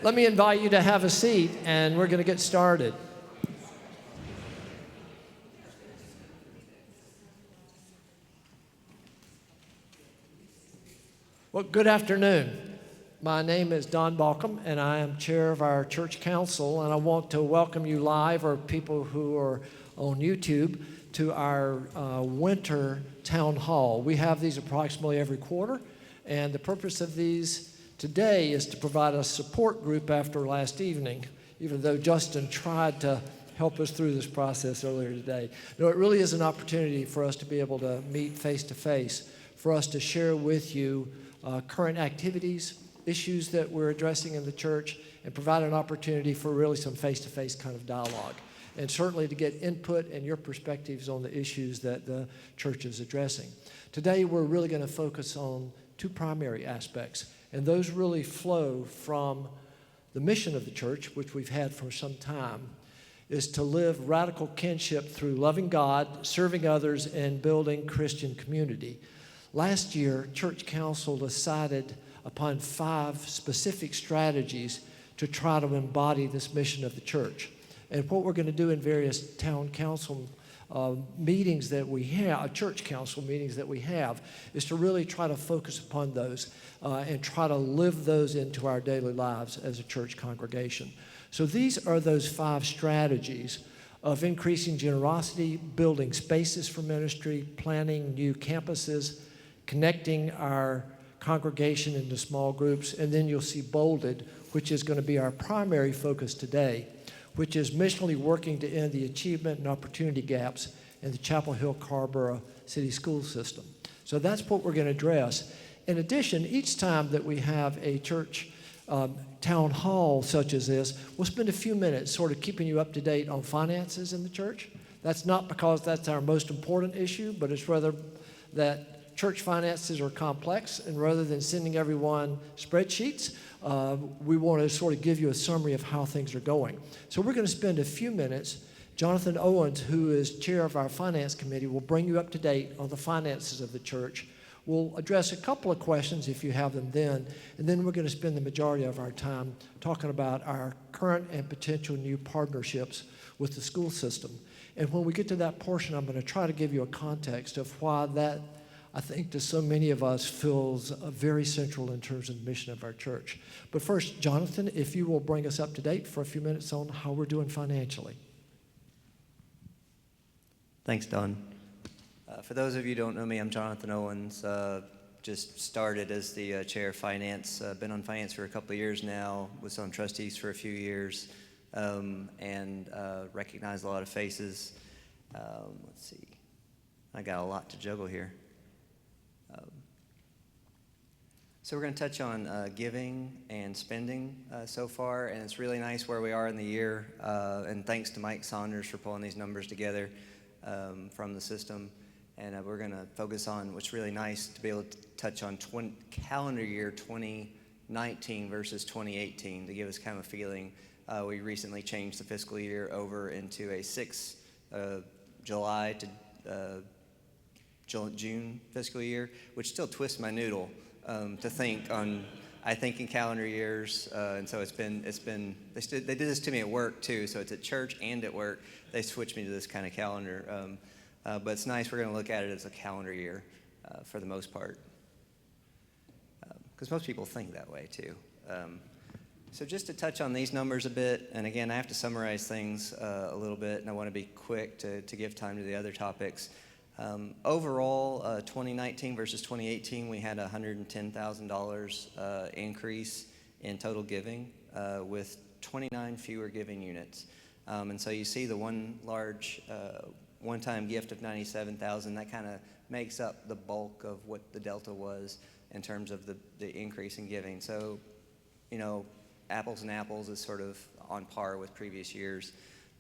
Let me invite you to have a seat, and we're going to get started. Well, good afternoon. My name is Don Balcom, and I am chair of our church council, and I want to welcome you live, or people who are on YouTube, to our winter town hall. We have these approximately every quarter, and the purpose of these today is to provide a support group after last evening, even though Justin tried to help us through this process earlier today. No, it really is an opportunity for us to be able to meet face to face, for us to share with you current activities, issues that we're addressing in the church, and provide an opportunity for really some face-to-face kind of dialogue. And certainly to get input and your perspectives on the issues that the church is addressing. Today we're really going to focus on two primary aspects, and those really flow from the mission of the church, which we've had for some time, is to live radical kinship through loving God, serving others, and building Christian community. Last year, church council decided upon 5 specific strategies to try to embody this mission of the church. And what we're going to do in various town council meetings that we have, church council meetings that we have, is to really try to focus upon those and try to live those into our daily lives as a church congregation. So these are those 5 strategies of increasing generosity, building spaces for ministry, planning new campuses, connecting our congregation into small groups, and then you'll see bolded, which is going to be our primary focus today, which is missionally working to end the achievement and opportunity gaps in the Chapel Hill Carrboro City School System. So that's what we're going to address. In addition, each time that we have a church town hall such as this, we'll spend a few minutes sort of keeping you up to date on finances in the church. That's not because that's our most important issue, but it's rather that church finances are complex, and rather than sending everyone spreadsheets, we want to sort of give you a summary of how things are going. So we're going to spend a few minutes. Jonathan Owens, who is chair of our finance committee, will bring you up to date on the finances of the church. We'll address a couple of questions if you have them then, and then we're going to spend the majority of our time talking about our current and potential new partnerships with the school system. And when we get to that portion, I'm going to try to give you a context of why that, I think, to so many of us feels very central in terms of the mission of our church. But first, Jonathan, if you will bring us up to date for a few minutes on how we're doing financially. Thanks, Don. For those of you who don't know me, I'm Jonathan Owens. Just started as the chair of finance. Been on finance for a couple of years now. Was on trustees for a few years, and recognize a lot of faces. Let's see. I got a lot to juggle here. So we're going to touch on giving and spending so far, and it's really nice where we are in the year, and thanks to Mike Saunders for pulling these numbers together from the system. And we're going to focus on what's really nice to be able to touch on calendar year 2019 versus 2018 to give us kind of a feeling. We recently changed the fiscal year over into a July to June fiscal year, which still twists my noodle to think on. I think in calendar years, and so it's been. They did this to me at work too. So it's at church and at work. They switched me to this kind of calendar, but it's nice. We're going to look at it as a calendar year for the most part, because most people think that way too. So just to touch on these numbers a bit, and again, I have to summarize things a little bit, and I want to be quick to give time to the other topics. Overall, 2019 versus 2018, we had a $110,000 increase in total giving with 29 fewer giving units. And so you see the one large one-time gift of $97,000, that kind of makes up the bulk of what the delta was in terms of the increase in giving. So, you know, apples and apples is sort of on par with previous years.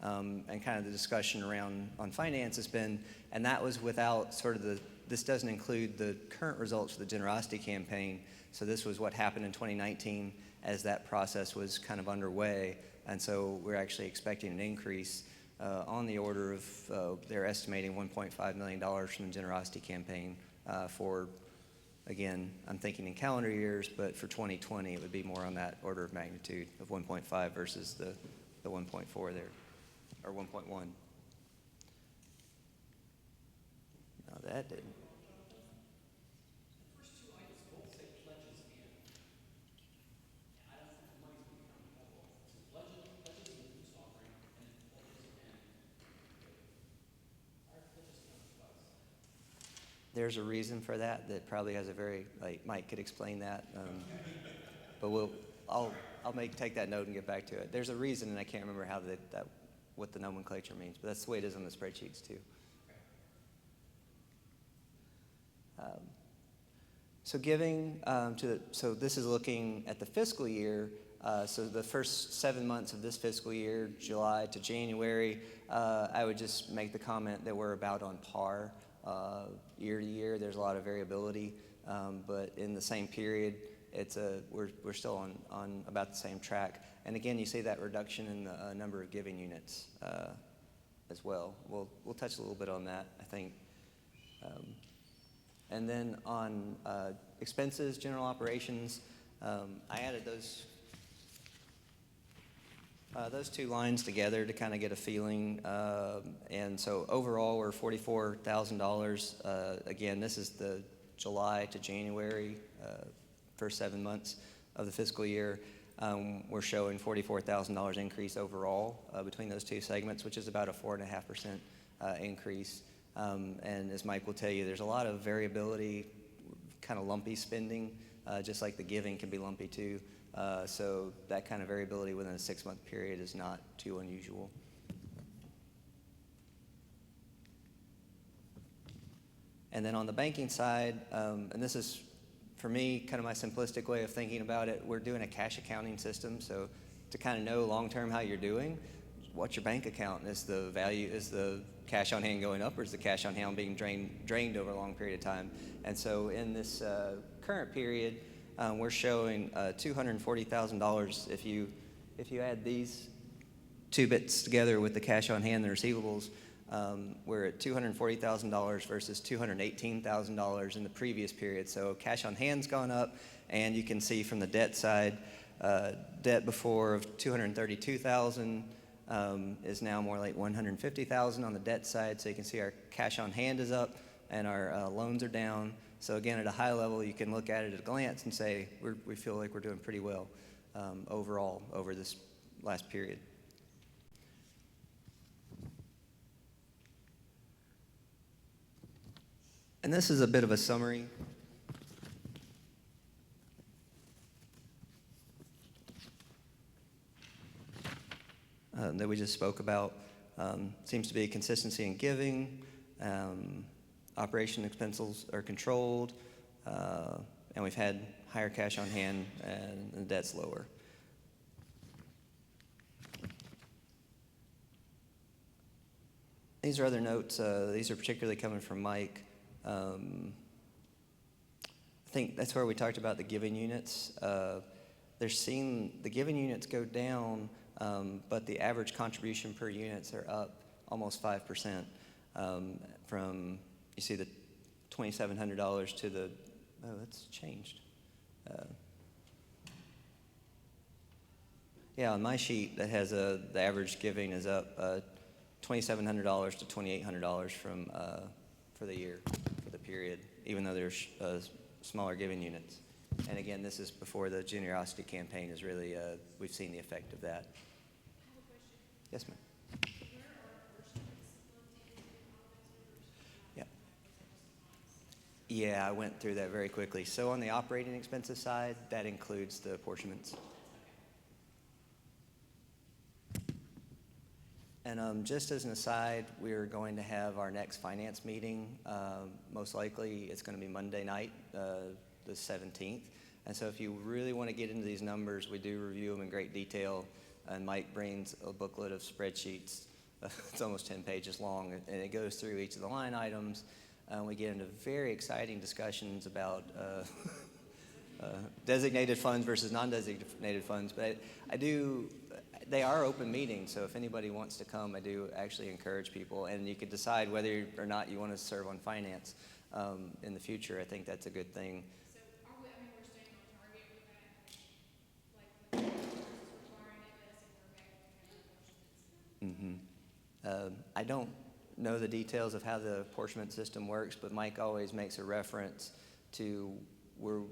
And kind of the discussion around on finance has been, and that was without sort of this doesn't include the current results of the generosity campaign. So this was what happened in 2019 as that process was kind of underway. And so we're actually expecting an increase on the order of, they're estimating $1.5 million from the generosity campaign for Again, I'm thinking in calendar years, but for 2020, it would be more on that order of magnitude of 1.5 versus the 1.4 there, or 1.1. No, that didn't. There's a reason for that that probably has a very, like, Mike could explain that, but I'll take that note and get back to it. There's a reason, and I can't remember how what the nomenclature means, but that's the way it is on the spreadsheets too. So giving so this is looking at the fiscal year. So the first 7 months of this fiscal year, July to January, I would just make the comment that we're about on par. Year to year, there's a lot of variability, but in the same period, we're still on about the same track. And again, you see that reduction in the number of giving units as well. We'll touch a little bit on that, I think. And then on expenses, general operations, I added those two lines together to kind of get a feeling. And so overall, we're $44,000. Again, this is the July to January, first 7 months of the fiscal year. We're showing $44,000 increase overall between those two segments, which is about a 4.5% increase. And as Mike will tell you, there's a lot of variability, kind of lumpy spending, just like the giving can be lumpy too. So that kind of variability within a 6-month period is not too unusual. And then on the banking side, and this is, for me, kind of my simplistic way of thinking about it, we're doing a cash accounting system. So to kind of know long-term how you're doing, what's your bank account? Is the cash on hand going up, or is the cash on hand being drained over a long period of time? And so in this current period, we're showing $240,000. If you add these two bits together with the cash on hand and the receivables, we're at $240,000 versus $218,000 in the previous period. So cash on hand's gone up, and you can see from the debt side, debt before of $232,000 is now more like $150,000 on the debt side. So you can see our cash on hand is up and our loans are down. So again, at a high level, you can look at it at a glance and say we feel like we're doing pretty well overall over this last period. And this is a bit of a summary. That we just spoke about. Seems to be a consistency in giving. Operation expenses are controlled, and we've had higher cash on hand, and the debt's lower. These are other notes. These are particularly coming from Mike. I think that's where we talked about the giving units. They're seeing the giving units go down, but the average contribution per units are up almost 5% from, you see the $2,700 to the, that's changed. Yeah, on my sheet that has the average giving is up $2,700 to $2,800 for the year, for the period, even though there's smaller giving units. And again, this is before the generosity campaign is really, we've seen the effect of that. Yes, ma'am. Yeah. Yeah, I went through that very quickly. So on the operating expenses side, that includes the apportionments. And just as an aside, we're going to have our next finance meeting. Most likely, it's going to be Monday night, the 17th. And so if you really want to get into these numbers, we do review them in great detail. And Mike brings a booklet of spreadsheets. It's almost 10 pages long, and it goes through each of the line items. We get into very exciting discussions about designated funds versus non-designated funds. But they are open meetings, so if anybody wants to come, I do actually encourage people. And you can decide whether or not you want to serve on finance. in the future. I think that's a good thing. So are we, I mean, we're staying on target with that, like the is requiring it less and we're back to kind of apportionments? I don't know the details of how the apportionment system works, but Mike always makes a reference to we're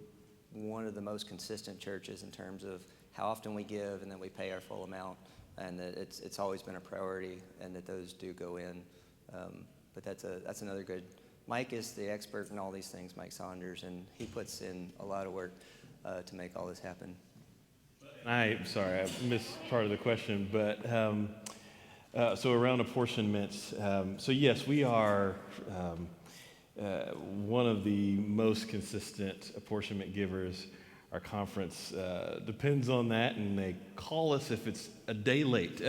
one of the most consistent churches in terms of how often we give and then we pay our full amount, and that it's always been a priority, and that those do go in. But that's another good. Mike is the expert in all these things, Mike Saunders, and he puts in a lot of work to make all this happen. I'm sorry, I missed part of the question, but so around apportionments, so yes, we are one of the most consistent apportionment givers. Our conference depends on that, and they call us if it's a day late.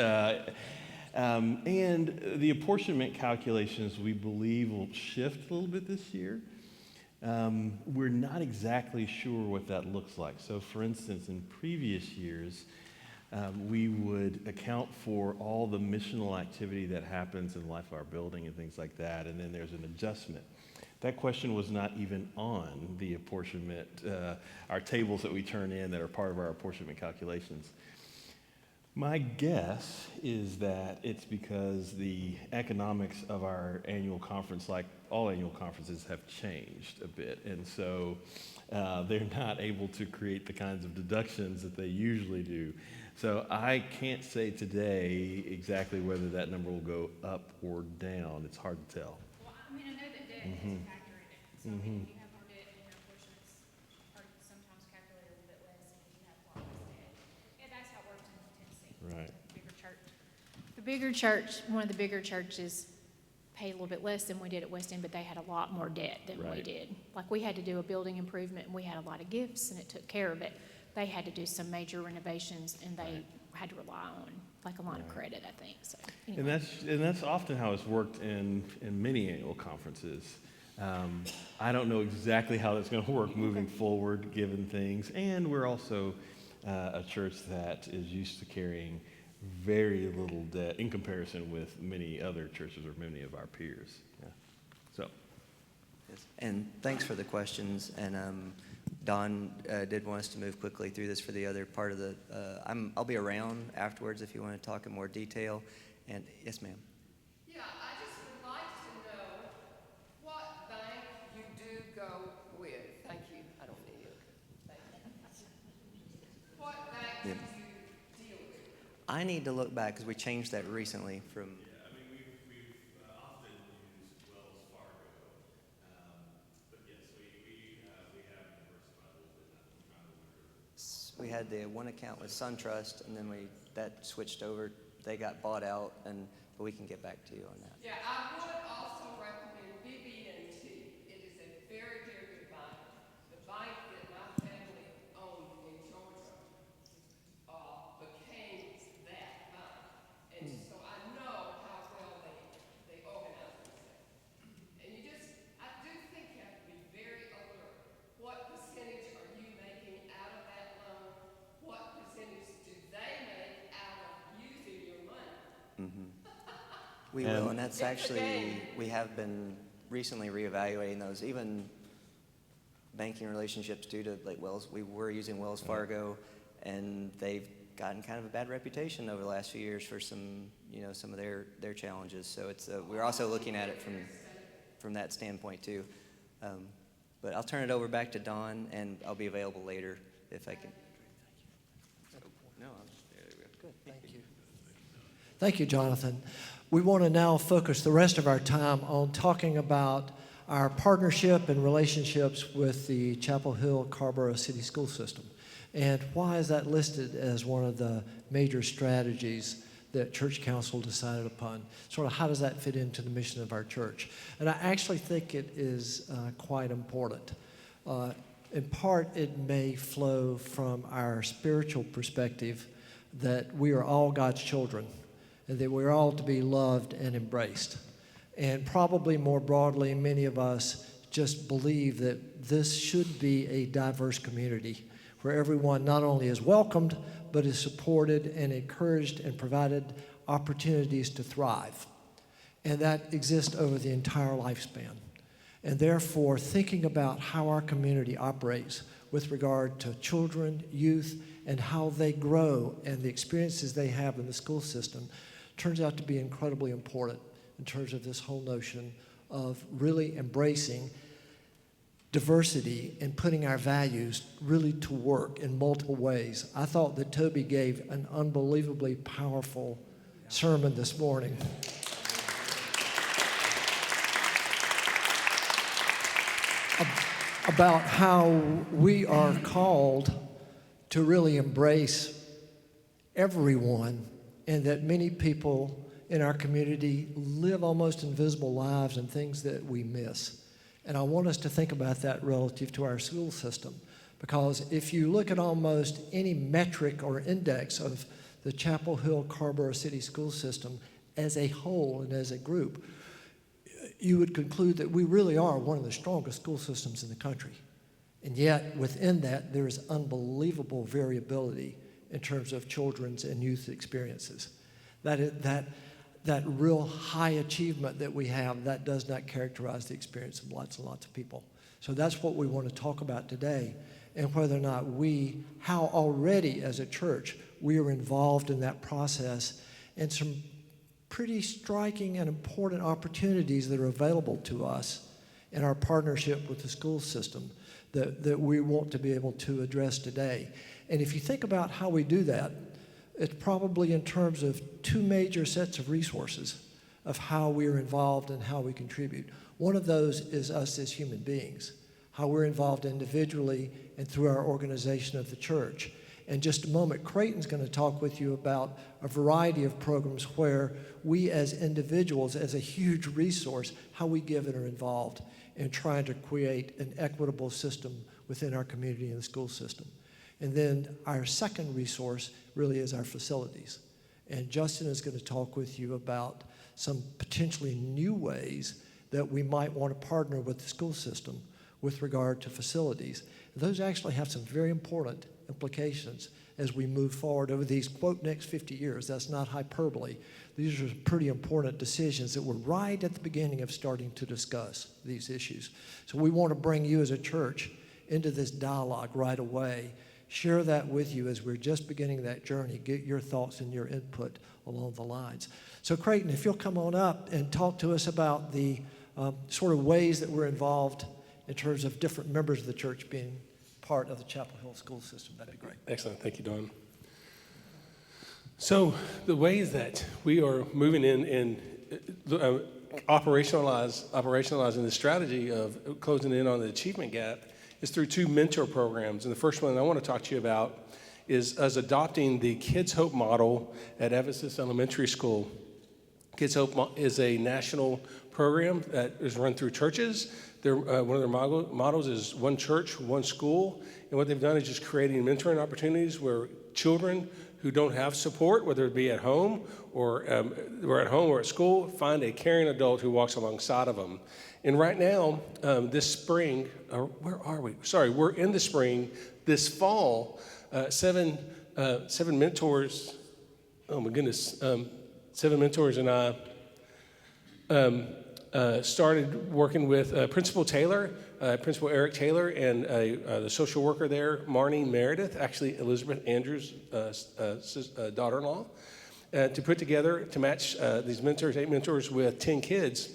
And the apportionment calculations, we believe, will shift a little bit this year. We're not exactly sure what that looks like. So, for instance, in previous years, we would account for all the missional activity that happens in the life of our building and things like that, and then there's an adjustment. That question was not even on the apportionment, our tables that we turn in that are part of our apportionment calculations. My guess is that it's because the economics of our annual conference, like all annual conferences, have changed a bit. And so they're not able to create the kinds of deductions that they usually do. So I can't say today exactly whether that number will go up or down. It's hard to tell. Well, I mean, I know that debt is a factor in it. So I mean, if you have more debt and your apportionments are sometimes calculated a little bit less, and if you have a lot less debt. Yeah, that's how it works in Tennessee. Right. The bigger church. The bigger church, one of the bigger churches paid a little bit less than we did at West End, but they had a lot more debt than we Right. did. Like, we had to do a building improvement, and we had a lot of gifts, and it took care of it. They had to do some major renovations, and they had to rely on, like, a line of credit, I think, so. And Anyway. that's often how it's worked in many annual conferences. I don't know exactly how that's going to work moving forward, given things. And we're also a church that is used to carrying very little debt in comparison with many other churches or many of our peers. Yeah. So. Yes. And thanks for the questions. And Don did want us to move quickly through this for the other part of the. I'll be around afterwards if you want to talk in more detail. And yes, ma'am. Yeah, I just would like to know what bank you do go with. Thank you. I don't need it. Thank you. What bank do Yeah. you deal with? I need to look back because we changed that recently from. Yeah, I mean, we've often used Wells Fargo, but yes, we have diversified a little bit. I'm trying to remember. We had the one account with SunTrust, and then that switched over. They got bought out, but we can get back to you on that. Yeah, I would also recommend BB&T. It is a very, very good bank. The bank that my family owned in Georgia became that bank. And so I know how well they organize themselves. And I do think you have to be very alert. What percentage are you making out of that loan? What percentage do they make out of using your money? We will, and that's It's a actually, game. we have been recently reevaluating those, even banking relationships due to like we were using Wells Fargo, and they've gotten kind of a bad reputation over the last few years for some of their challenges. So we're also looking at it from that standpoint too. But I'll turn it over back to Don, and I'll be available later if I can. No, there we go. Good, thank you. Thank you, Jonathan. We want to now focus the rest of our time on talking about our partnership and relationships with the Chapel Hill Carrboro City School System. And why is that listed as one of the major strategies that Church Council decided upon? Sort of how does that fit into the mission of our church? And I actually think it is quite important. In part, it may flow from our spiritual perspective that we are all God's children, and that we're all to be loved and embraced. And probably more broadly, many of us just believe that this should be a diverse community where everyone not only is welcomed, but is supported and encouraged and provided opportunities to thrive. And that exists over the entire lifespan. and therefore thinking about how our community operates with regard to children, youth, and how they grow and the experiences they have in the school system turns out to be incredibly important in terms of this whole notion of really embracing diversity and putting our values really to work in multiple ways. I thought that Toby gave an unbelievably powerful sermon this morning. About how we are called to really embrace everyone, and that many people in our community live almost invisible lives and things that we miss. And I want us to think about that relative to our school system, because if you look at almost any metric or index of the Chapel Hill Carrboro City school system as a whole and as a group, you would conclude that we really are one of the strongest school systems in the country. And yet, within that, there is unbelievable variability in terms of children's and youth experiences. That real high achievement that we have, that does not characterize the experience of lots and lots of people. So that's what we want to talk about today, and whether or not how already as a church, we are involved in that process, and some pretty striking and important opportunities that are available to us in our partnership with the school system that we want to be able to address today. And if you think about how we do that, it's probably in terms of two major sets of resources of how we are involved and how we contribute. One of those is us as human beings, how we're involved individually and through our organization of the church. In just a moment, Creighton's going to talk with you about a variety of programs where we as individuals, as a huge resource, how we give and are involved in trying to create an equitable system within our community and the school system. And then our second resource really is our facilities. And Justin is going to talk with you about some potentially new ways that we might want to partner with the school system with regard to facilities. Those actually have some very important implications as we move forward over these, quote, next 50 years. That's not hyperbole. These are pretty important decisions that we're right at the beginning of starting to discuss these issues. So we want to bring you as a church into this dialogue right away. Share that with you as we're just beginning that journey. Get your thoughts and your input along the lines. So Creighton, if you'll come on up and talk to us about the sort of ways that we're involved in terms of different members of the church being part of the Chapel Hill school system, that'd be great. Excellent. Thank you, Don. So the ways that we are moving in and operationalizing the strategy of closing in on the achievement gap is through two mentor programs. And the first one I want to talk to you about is us adopting the Kids Hope model at Ephesus Elementary School. Kids Hope is a national program that is run through churches. One of their models is one church, one school. And what they've done is just creating mentoring opportunities where children who don't have support, whether it be at home or at school, find a caring adult who walks alongside of them. And right now, this spring, where are we? Sorry, we're in the spring. This fall, seven mentors, oh my goodness, 7 mentors and I started working with Principal Taylor, Principal Eric Taylor, and the social worker there, Marnie Meredith, actually Elizabeth Andrews' daughter-in-law, to put together, to match these mentors, 8 mentors with 10 kids.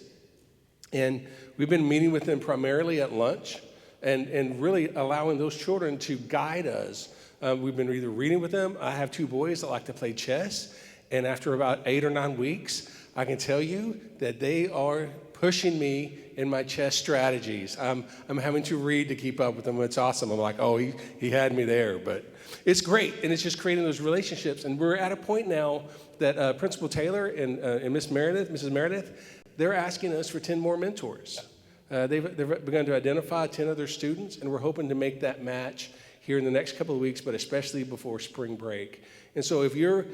And we've been meeting with them primarily at lunch and really allowing those children to guide us. We've been either reading with them. I have 2 boys that like to play chess. And after about 8 or 9 weeks, I can tell you that they are pushing me in my chess strategies. I'm having to read to keep up with them. It's awesome. I'm like, oh, he had me there. But it's great, and it's just creating those relationships. And we're at a point now that Principal Taylor and Mrs. Meredith, they're asking us for 10 more mentors. They've begun to identify 10 other students, and we're hoping to make that match here in the next couple of weeks, but especially before spring break. And so if your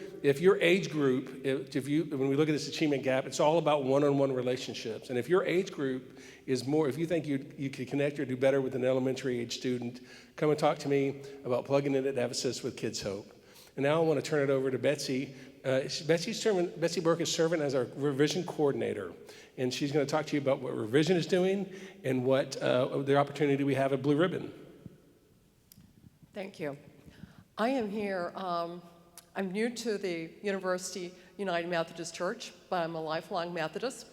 age group, when we look at this achievement gap, it's all about one-on-one relationships. And if your age group is more, if you think you could connect or do better with an elementary age student, come and talk to me about plugging in at Ephesus with Kids Hope. And now I want to turn it over to Betsy Betsy Burke is serving as our revision coordinator, and she's going to talk to you about what revision is doing and what the opportunity we have at Blue Ribbon. Thank you. I am here, I'm new to the University United Methodist Church, but I'm a lifelong Methodist.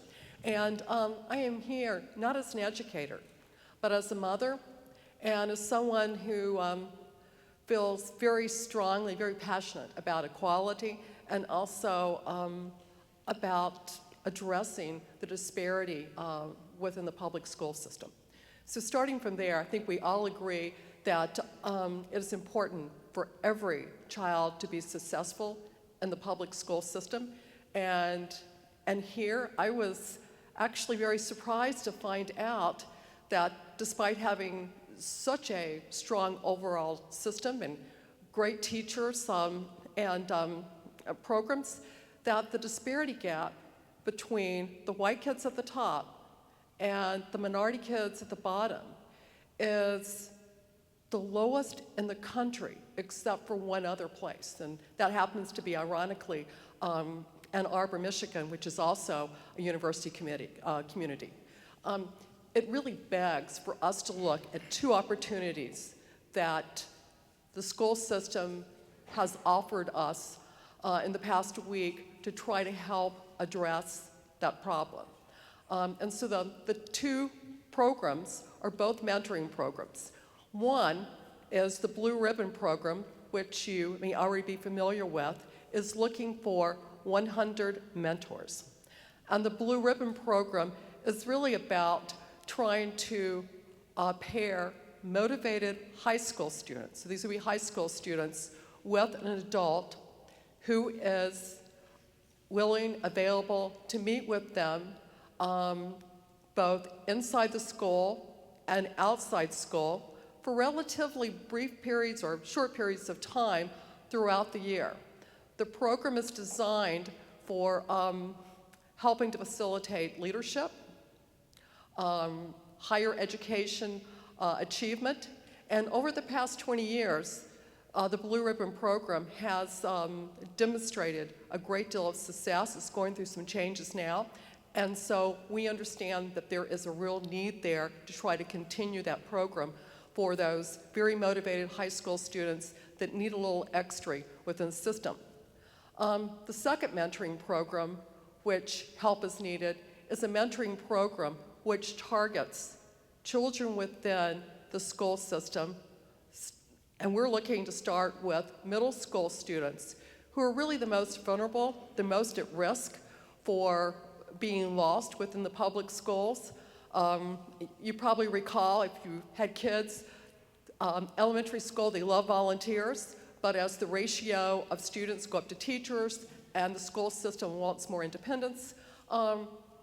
And I am here not as an educator, but as a mother and as someone who feels very strongly, very passionate about equality and also about addressing the disparity within the public school system. So starting from there, I think we all agree that it is important for every child to be successful in the public school system. And here I was actually very surprised to find out that despite having such a strong overall system and great teachers and programs, that the disparity gap between the white kids at the top and the minority kids at the bottom is the lowest in the country, except for one other place, and that happens to be, ironically, Ann Arbor, Michigan, which is also a university community. It really begs for us to look at two opportunities that the school system has offered us in the past week to try to help address that problem. And so the two programs are both mentoring programs. One is the Blue Ribbon program, which you may already be familiar with, is looking for 100 mentors. And the Blue Ribbon program is really about trying to pair motivated high school students, so these would be high school students, with an adult who is willing, available to meet with them both inside the school and outside school for relatively brief periods or short periods of time throughout the year. The program is designed for helping to facilitate leadership, higher education achievement, and over the past 20 years, the Blue Ribbon program has demonstrated a great deal of success. It's going through some changes now, and so we understand that there is a real need there to try to continue that program for those very motivated high school students that need a little extra within the system. The second mentoring program, which help is needed, is a mentoring program which targets children within the school system, and we're looking to start with middle school students who are really the most vulnerable, the most at risk for being lost within the public schools. You probably recall, if you had kids, elementary school, they love volunteers, but as the ratio of students go up to teachers and the school system wants more independence,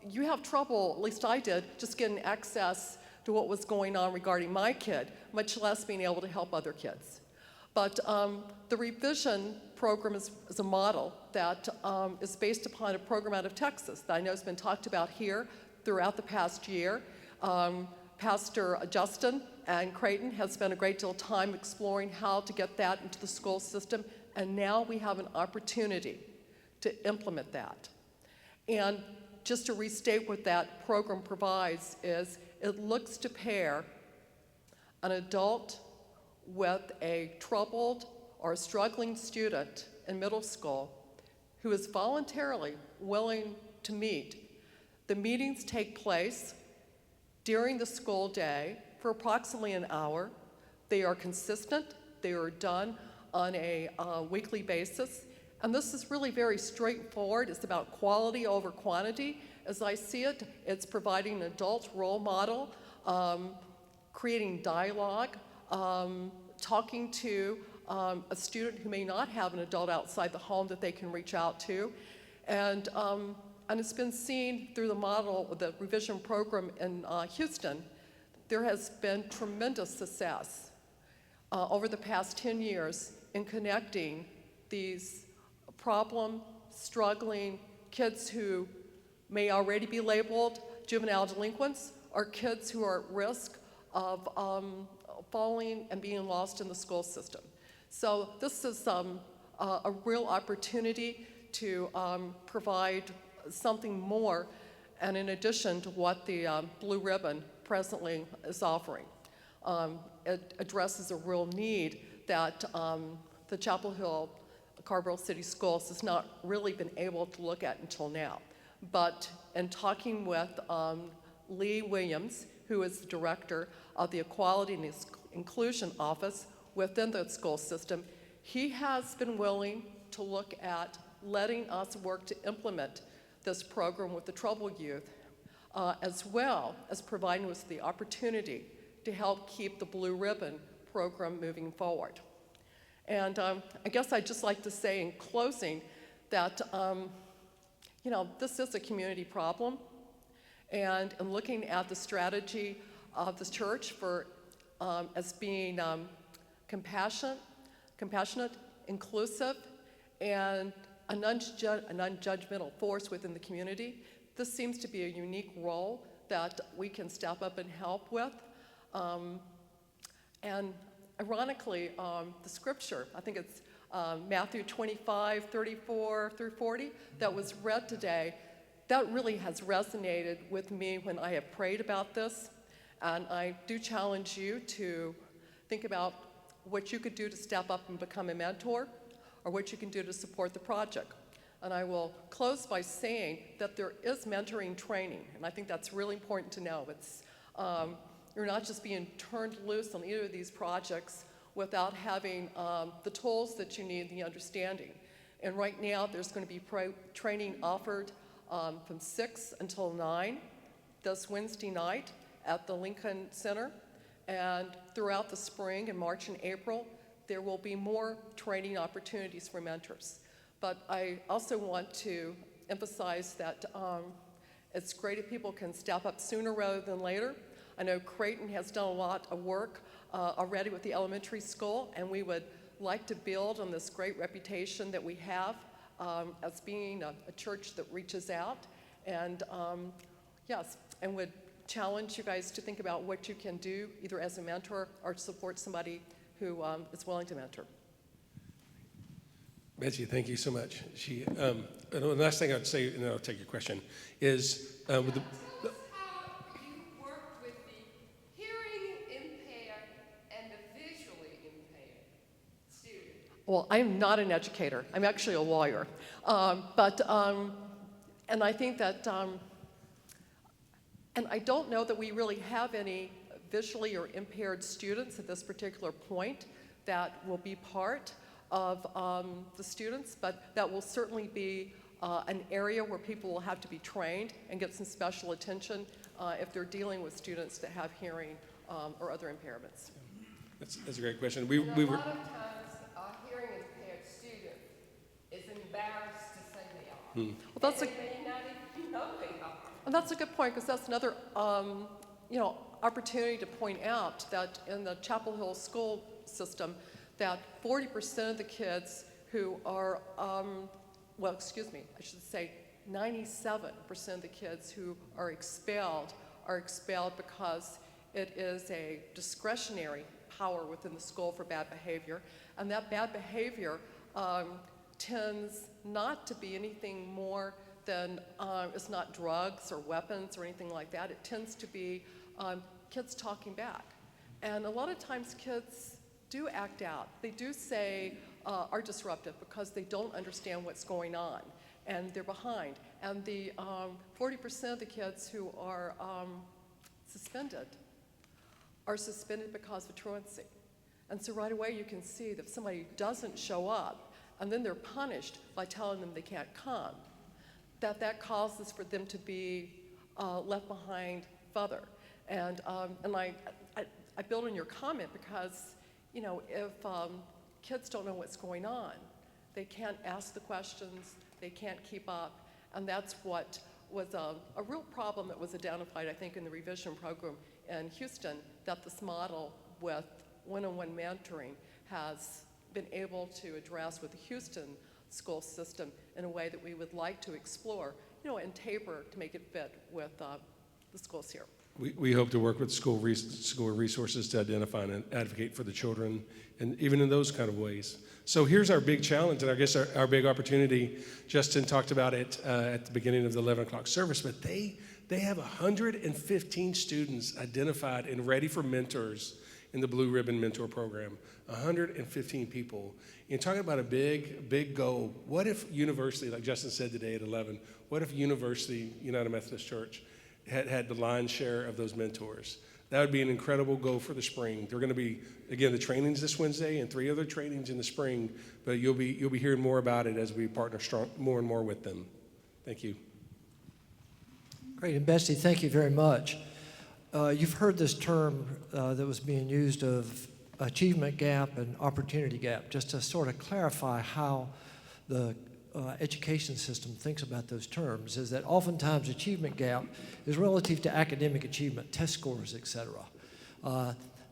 you have trouble, at least I did, just getting access to what was going on regarding my kid, much less being able to help other kids. But the revision program is a model that is based upon a program out of Texas that I know has been talked about here throughout the past year. Pastor Justin and Creighton has spent a great deal of time exploring how to get that into the school system, and now we have an opportunity to implement that. And just to restate what that program provides is it looks to pair an adult with a troubled or struggling student in middle school who is voluntarily willing to meet. The meetings take place during the school day for approximately an hour. They are consistent. They are done on a weekly basis. And this is really very straightforward. It's about quality over quantity. As I see it, it's providing an adult role model, creating dialogue, talking to a student who may not have an adult outside the home that they can reach out to. And it's been seen through the model of the revision program in Houston. There has been tremendous success over the past 10 years in connecting these problem, struggling kids who may already be labeled juvenile delinquents or kids who are at risk of falling and being lost in the school system. So this is a real opportunity to provide something more and in addition to what the Blue Ribbon presently is offering. It addresses a real need that the Chapel Hill Carrboro City Schools has not really been able to look at until now. But in talking with Lee Williams, who is the director of the Equality and Inclusion Office within the school system, he has been willing to look at letting us work to implement this program with the troubled youth, as well as providing us the opportunity to help keep the Blue Ribbon program moving forward. And I guess I'd just like to say in closing that, this is a community problem. And in looking at the strategy of the church for as being compassionate, inclusive, and a non-judgmental force within the community, this seems to be a unique role that we can step up and help with. And ironically, the scripture, I think it's Matthew 25, 34 through 40, that was read today, that really has resonated with me when I have prayed about this. And I do challenge you to think about what you could do to step up and become a mentor, or what you can do to support the project. And I will close by saying that there is mentoring training, and I think that's really important to know. It's, you're not just being turned loose on either of these projects without having the tools that you need, the understanding. And right now, there's going to be training offered from 6 until 9 this Wednesday night at the Lincoln Center. And throughout the spring and March and April, there will be more training opportunities for mentors. But I also want to emphasize that it's great if people can step up sooner rather than later. I know Creighton has done a lot of work already with the elementary school, and we would like to build on this great reputation that we have as being a church that reaches out. And yes, and would challenge you guys to think about what you can do either as a mentor or to support somebody who is willing to mentor. Betsy, thank you so much. And the last thing I'd say, and then I'll take your question, is with the. Tell us how you worked with the hearing impaired and the visually impaired students. Well, I'm not an educator. I'm actually a lawyer. And I think that, and I don't know that we really have any visually or impaired students at this particular point that will be part of the students, but that will certainly be an area where people will have to be trained and get some special attention if they're dealing with students that have hearing or other impairments. That's a great question. A lot of times, a hearing impaired student is embarrassed to say they are. Well, that's and they may not even know they are. And that's a good point, because that's another opportunity to point out that in the Chapel Hill school system, that 40% of the kids who are, I should say 97% of the kids who are expelled because it is a discretionary power within the school for bad behavior. And that bad behavior tends not to be anything more than, it's not drugs or weapons or anything like that. It tends to be kids talking back. And a lot of times kids do act out. They do say, are disruptive because they don't understand what's going on and they're behind. And the 40% of the kids who are suspended are suspended because of truancy. And so right away you can see that if somebody doesn't show up and then they're punished by telling them they can't come, that causes for them to be left behind further. And I build on your comment because, if kids don't know what's going on, they can't ask the questions, they can't keep up, and that's what was a real problem that was identified, I think, in the revision program in Houston, that this model with one-on-one mentoring has been able to address with the Houston school system in a way that we would like to explore, and taper to make it fit with the schools here. we hope to work with school resources to identify and advocate for the children, and even in those kind of ways. So here's our big challenge, and I guess our big opportunity. Justin talked about it at the beginning of the 11 o'clock service, but they have 115 students identified and ready for mentors in the Blue Ribbon Mentor Program. 115 people. And talking about a big goal, what if university, like Justin said today at 11, what if University United Methodist Church had the lion's share of those mentors? That would be an incredible goal for the spring. They're going to be, again, the trainings this Wednesday and 3 other trainings in the spring, but you'll be hearing more about it as we partner more and more with them. Thank you. Great. And Betsy, thank you very much. You've heard this term that was being used of achievement gap and opportunity gap, just to sort of clarify how the education system thinks about those terms, is that oftentimes achievement gap is relative to academic achievement, test scores, etc.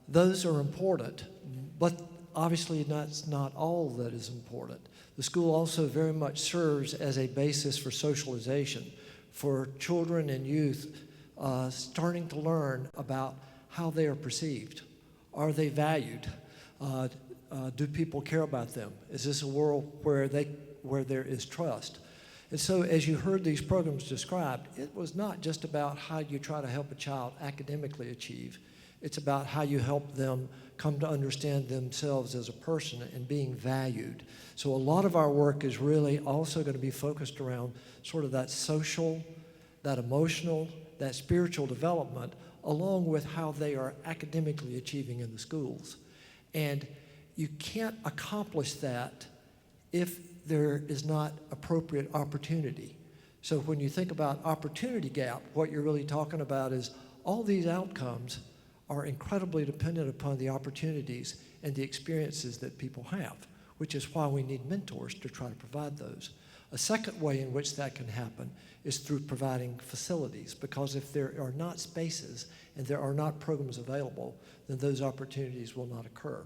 Those are important, but obviously that's not all that is important. The school also very much serves as a basis for socialization, for children and youth starting to learn about how they are perceived. Are they valued? Do people care about them? Is this a world where there is trust? And so as you heard these programs described, it was not just about how you try to help a child academically achieve. It's about how you help them come to understand themselves as a person and being valued. So a lot of our work is really also going to be focused around sort of that social, that emotional, that spiritual development, along with how they are academically achieving in the schools. And you can't accomplish that if there is not appropriate opportunity. So when you think about opportunity gap, what you're really talking about is all these outcomes are incredibly dependent upon the opportunities and the experiences that people have, which is why we need mentors to try to provide those. A second way in which that can happen is through providing facilities, because if there are not spaces and there are not programs available, then those opportunities will not occur.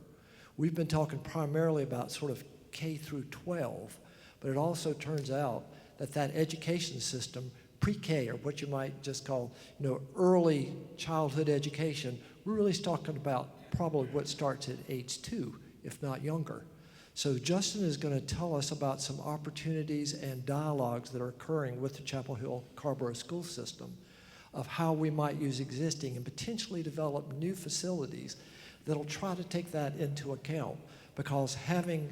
We've been talking primarily about sort of K through 12, but it also turns out that education system, pre-K, or what you might just call, early childhood education, we're really talking about probably what starts at age 2, if not younger. So Justin is going to tell us about some opportunities and dialogues that are occurring with the Chapel Hill Carrboro school system of how we might use existing and potentially develop new facilities that'll try to take that into account, because having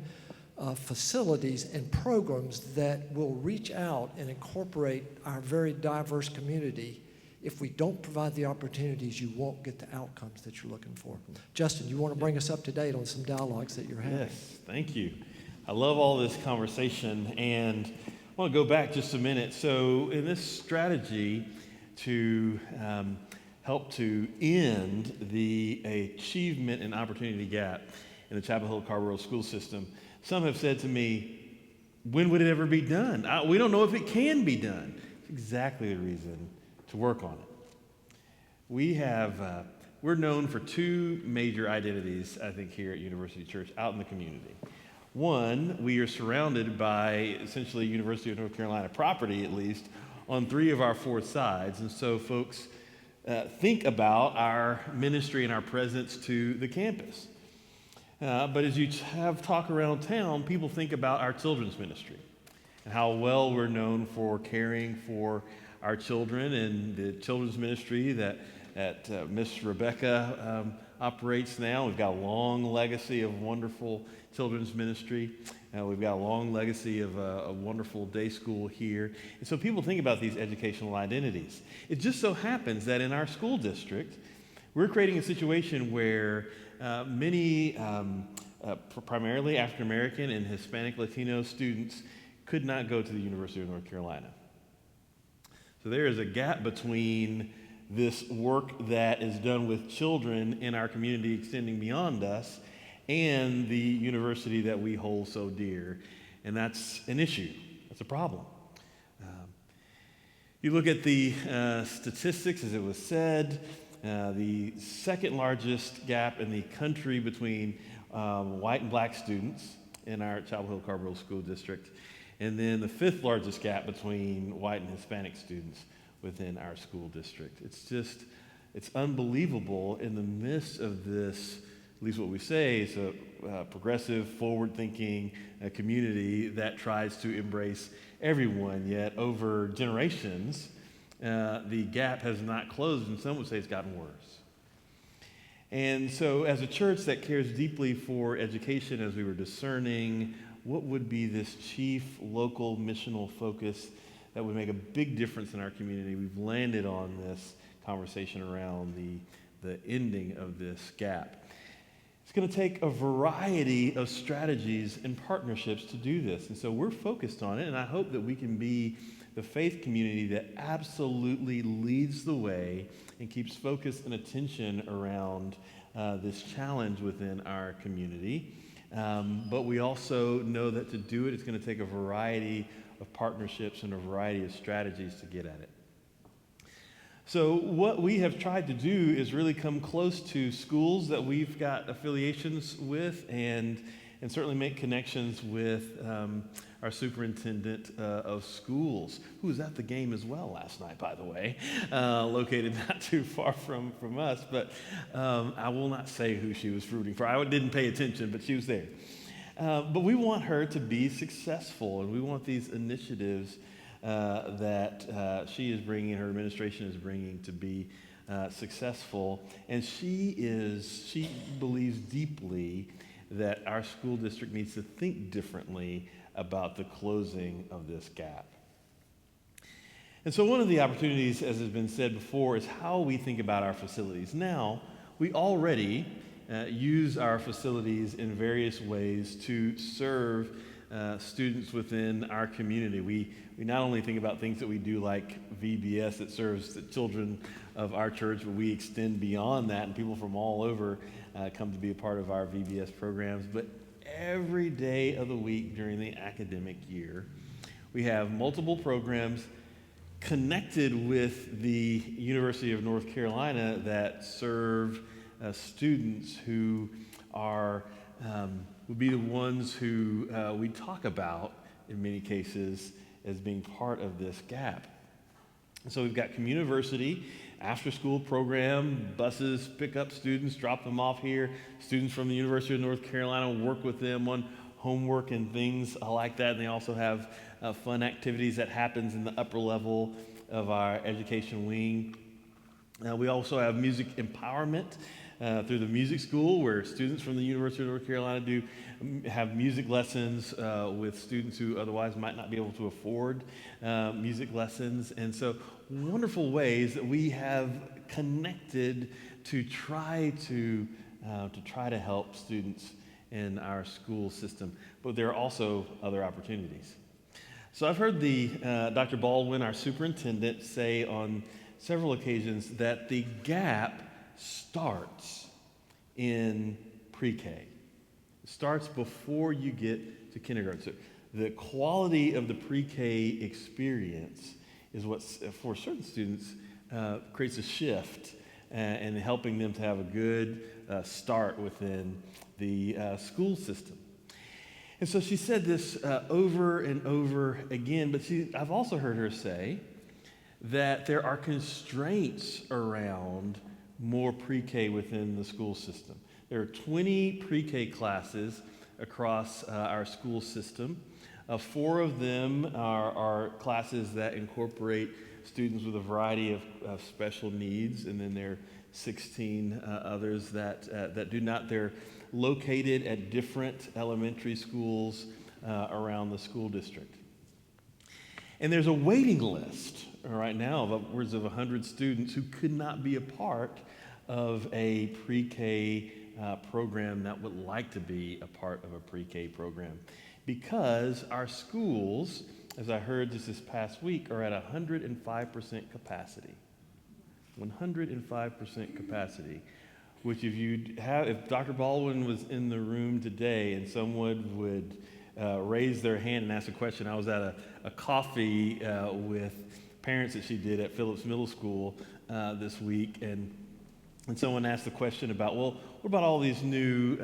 facilities and programs that will reach out and incorporate our very diverse community, if we don't provide the opportunities, you won't get the outcomes that you're looking for. Justin, you want to bring us up to date on some dialogues that you're having? Yes, thank you. I love all this conversation, and I want to go back just a minute. So in this strategy to help to end the achievement and opportunity gap in the Chapel Hill Carrboro school system, some have said to me, when would it ever be done? We don't know if it can be done. It's exactly the reason to work on it. We're known for 2 major identities, I think, here at University Church out in the community. One, we are surrounded by essentially University of North Carolina property, at least, on 3 of our 4 sides. And so folks think about our ministry and our presence to the campus. But as you have talk around town, people think about our children's ministry and how well we're known for caring for our children and the children's ministry that Miss Rebecca operates now. We've got a long legacy of wonderful children's ministry. We've got a long legacy of a wonderful day school here. And so people think about these educational identities. It just so happens that in our school district, we're creating a situation where many, primarily African American and Hispanic Latino students, could not go to the University of North Carolina. So there is a gap between this work that is done with children in our community extending beyond us and the university that we hold so dear. And that's an issue. That's a problem. You look at the statistics, as it was said, the second largest gap in the country between white and black students in our Chapel Hill Carrboro School District, and then the 5th largest gap between white and Hispanic students within our school district. It's just It's unbelievable in the midst of this, at least what we say, is a progressive, forward-thinking community that tries to embrace everyone, yet over generations, the gap has not closed, and some would say it's gotten worse. And so as a church that cares deeply for education, as we were discerning what would be this chief local missional focus that would make a big difference in our community, we've landed on this conversation around the ending of this gap. It's going to take a variety of strategies and partnerships to do this. And so we're focused on it, and I hope that we can be the faith community that absolutely leads the way and keeps focus and attention around this challenge within our community. But we also know that to do it, it's going to take a variety of partnerships and a variety of strategies to get at it. So what we have tried to do is really come close to schools that we've got affiliations with and certainly make connections with our superintendent of schools, who was at the game as well last night, by the way, located not too far from us. But I will not say who she was rooting for. I didn't pay attention, but she was there. But we want her to be successful, and we want these initiatives that she is bringing, her administration is bringing, to be successful. And she believes deeply that our school district needs to think differently about the closing of this gap. And so one of the opportunities, as has been said before, is how we think about our facilities. Now, we already use our facilities in various ways to serve students within our community. We not only think about things that we do like VBS that serves the children of our church, but we extend beyond that, and people from all over come to be a part of our VBS programs. But every day of the week during the academic year, we have multiple programs connected with the University of North Carolina that serve students who are would be the ones who we talk about in many cases as being part of this gap. So we've got Communiversity, after-school program, buses pick up students, drop them off here. Students from the University of North Carolina work with them on homework and things like that. And they also have fun activities that happens in the upper level of our education wing. We also have music empowerment through the music school, where students from the University of North Carolina have music lessons with students who otherwise might not be able to afford music lessons. And so wonderful ways that we have connected to try to help students in our school system. But there are also other opportunities. So I've heard Dr. Baldwin, our superintendent, say on several occasions that the gap starts in pre-K. It starts before you get to kindergarten. So the quality of the pre-K experience is what, for certain students, creates a shift and helping them to have a good start within the school system. And so she said this over and over again, but I've also heard her say that there are constraints around more pre-K within the school system. There are 20 pre-K classes across our school system. 4 of them are classes that incorporate students with a variety of special needs, and then there are 16 others that do not. They're located at different elementary schools around the school district. And there's a waiting list right now of upwards of 100 students who could not be a part of a pre-K program that would like to be a part of a pre-K program, because our schools, as I heard just this past week, are at 105% capacity. 105% capacity, which if Dr. Baldwin was in the room today and someone would raise their hand and ask a question. I was at a coffee with parents that she did at Phillips Middle School this week, and someone asked the question about, well, what about all these new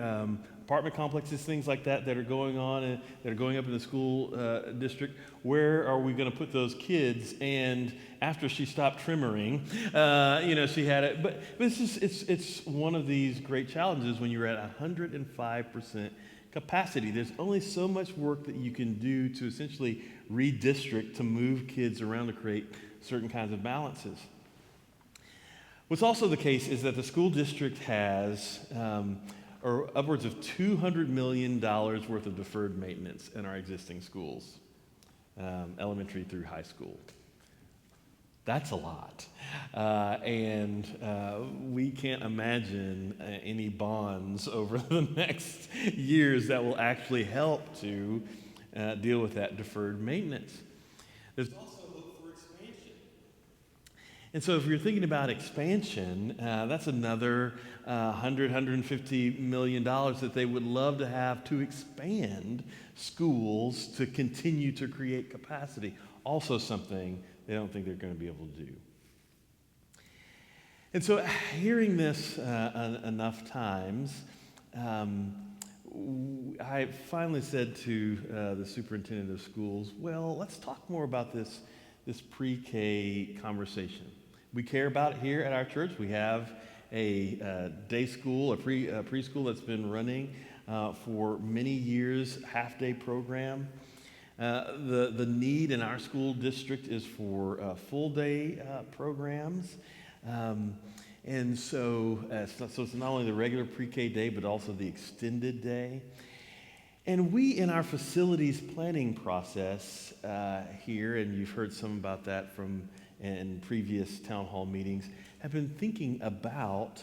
apartment complexes, things like that that are going on and that are going up in the school district. Where are we going to put those kids? And after she stopped trimmering, she had it. But it's one of these great challenges when you're at 105% capacity. There's only so much work that you can do to essentially redistrict, to move kids around to create certain kinds of balances. What's also the case is that the school district has upwards of $200 million worth of deferred maintenance in our existing schools, elementary through high school. That's a lot. And we can't imagine any bonds over the next years that will actually help to deal with that deferred maintenance. There's also hope for expansion. And so if you're thinking about expansion, that's another $150 million that they would love to have to expand schools to continue to create capacity. Also something they don't think they're going to be able to do. And so hearing this enough times, I finally said to the superintendent of schools, well, let's talk more about this pre-K conversation. We care about it here at our church. We have a day school, a preschool that's been running for many years, half-day program. The need in our school district is for full-day programs. And so it's not only the regular pre-K day, but also the extended day. And we, in our facilities planning process here, and you've heard some about that in previous town hall meetings, have been thinking about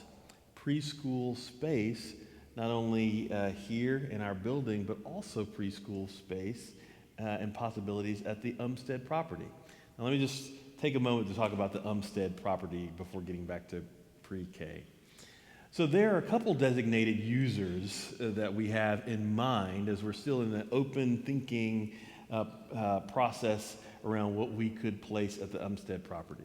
preschool space, not only here in our building, but also preschool space and possibilities at the Umstead property. Now, let me just take a moment to talk about the Umstead property before getting back to pre-K. So there are a couple designated users that we have in mind as we're still in the open thinking process around what we could place at the Umstead property.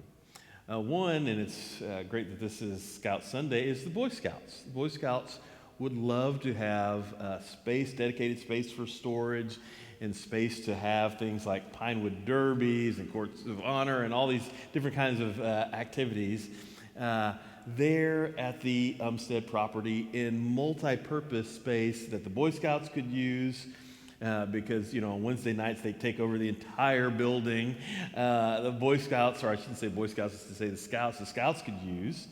One, and it's great that this is Scout Sunday, is the Boy Scouts. The Boy Scouts would love to have space, dedicated space for storage, and space to have things like Pinewood Derbies and Courts of Honor and all these different kinds of activities there at the Umstead property in multi-purpose space that the Boy Scouts could use because, on Wednesday nights they take over the entire building. The Boy Scouts, or I shouldn't say Boy Scouts, it's to say the Scouts could use,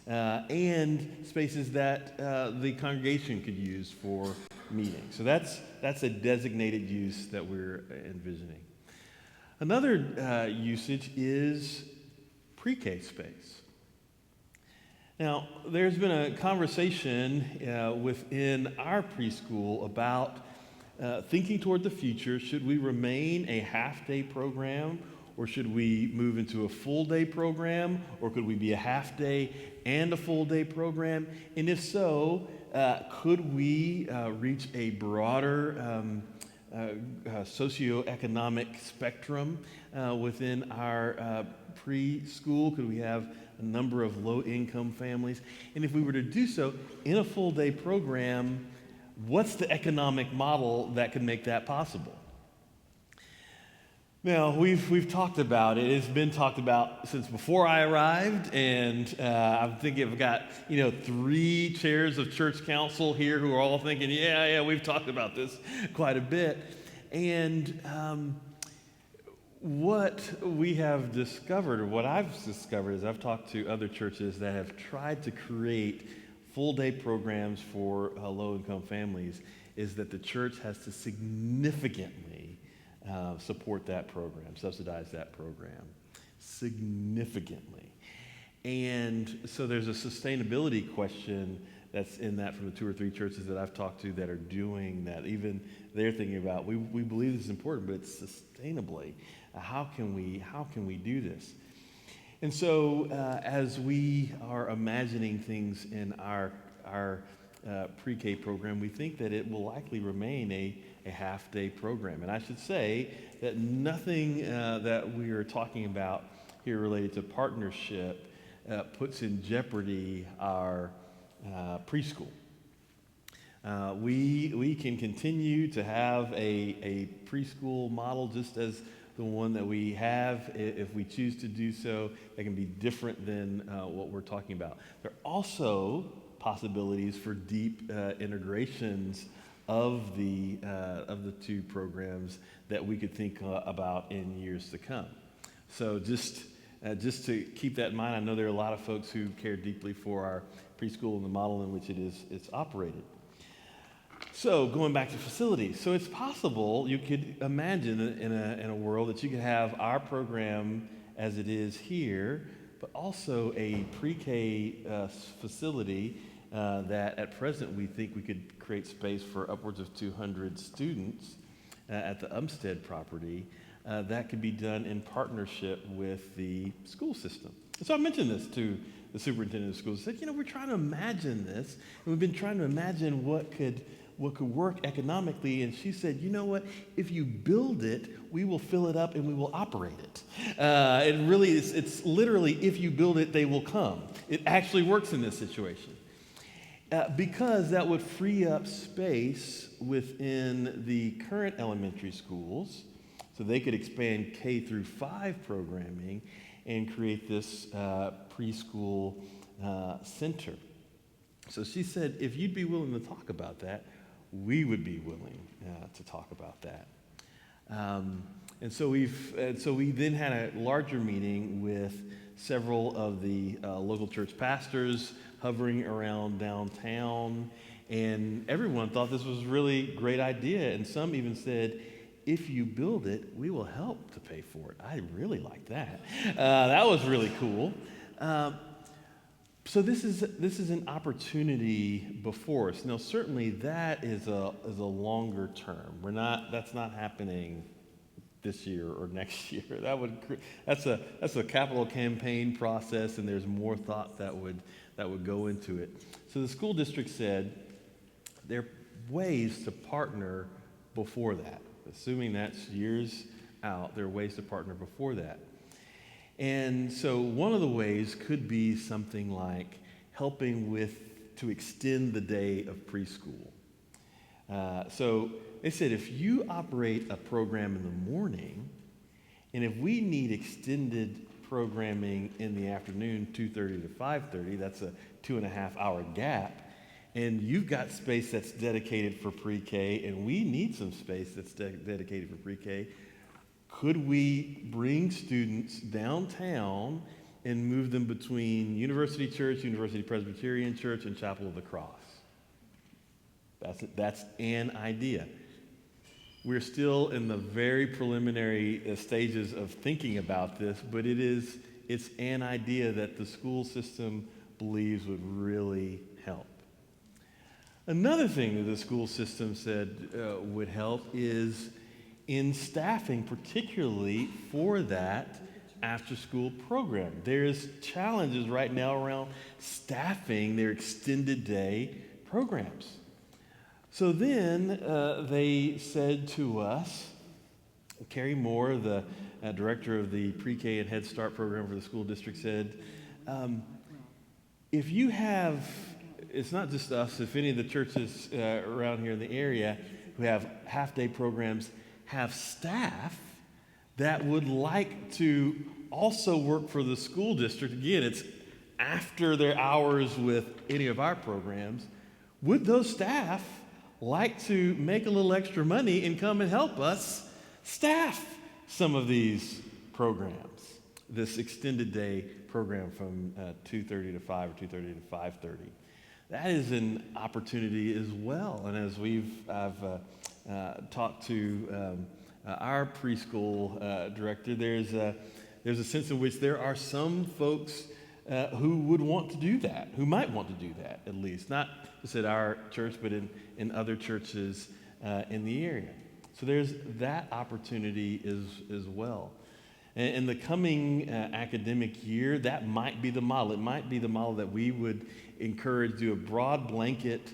and spaces that the congregation could use for meetings. So that's a designated use that we're envisioning. Another usage is pre-K space. Now, there's been a conversation within our preschool about thinking toward the future. Should we remain a half-day program, or should we move into a full-day program, or could we be a half-day and a full-day program? And if so, could we reach a broader socioeconomic spectrum within our preschool? Could we have a number of low-income families? And if we were to do so in a full-day program, what's the economic model that could make that possible? Now, we've talked about it. It's been talked about since before I arrived, and I'm thinking I've got 3 chairs of church council here who are all thinking, yeah, we've talked about this quite a bit. And what we have discovered, or what I've discovered, is I've talked to other churches that have tried to create full-day programs for low-income families, is that the church has to significantly support that program, subsidize that program, significantly. And so there's a sustainability question that's in that from the 2 or 3 churches that I've talked to that are doing that. Even they're thinking about, we believe this is important, but it's sustainably. How can we do this? And so as we are imagining things in our pre-K program, we think that it will likely remain a half-day program. And I should say that nothing that we are talking about here related to partnership puts in jeopardy our preschool. We can continue to have a preschool model just as the one that we have, if we choose to do so. That can be different than what we're talking about. There are also possibilities for deep integrations of the two programs that we could think about in years to come. So just to keep that in mind, I know there are a lot of folks who care deeply for our preschool and the model in which it's operated. So going back to facilities, so it's possible you could imagine in a world that you could have our program as it is here, but also a pre-K facility that at present we think we could create space for upwards of 200 students at the Umstead property. That could be done in partnership with the school system. So I mentioned this to the superintendent of schools. I said, we're trying to imagine this, and we've been trying to imagine what could work economically. And she said, you know what? If you build it, we will fill it up and we will operate it. It really is, it's literally, if you build it, they will come. It actually works in this situation. Because that would free up space within the current elementary schools, so they could expand K through 5 programming and create this preschool center. So she said, if you'd be willing to talk about that, we would be willing to talk about that. And so we then had a larger meeting with several of the local church pastors hovering around downtown, and everyone thought this was a really great idea, and some even said, if you build it, we will help to pay for it. I really like that. That was really cool. So this is an opportunity before us. Now, certainly that is a longer term. That's not happening this year or next year. That's a capital campaign process, and there's more thought that would go into it. So the school district said there are ways to partner before that. Assuming that's years out, there are ways to partner before that. And so one of the ways could be something like helping to extend the day of preschool. So they said if you operate a program in the morning, and if we need extended programming in the afternoon, 2:30 to 5:30, that's a 2.5-hour gap, and you've got space that's dedicated for pre-K, and we need some space that's dedicated for pre-K, could we bring students downtown and move them between University Church, University Presbyterian Church, and Chapel of the Cross? That's an idea. We're still in the very preliminary stages of thinking about this, but it's an idea that the school system believes would really help. Another thing that the school system said would help is in staffing, particularly for that after-school program. There's challenges right now around staffing their extended day programs. So then they said to us, Carrie Moore, the director of the pre-K and Head Start program for the school district, said, if you have, it's not just us, if any of the churches around here in the area who have half-day programs have staff that would like to also work for the school district, again, it's after their hours with any of our programs, would those staff like to make a little extra money and come and help us staff some of these programs, this extended day program from 2:30 to 5 or 2:30 to 5:30? That is an opportunity as well. And as I've talked to our preschool director, there's a sense in which there are some folks who would want to do that, who might want to do that at least, not just at our church, but in other churches in the area. So there's that opportunity as well. And in the coming academic year, that might be the model. It might be the model that we would encourage, do a broad blanket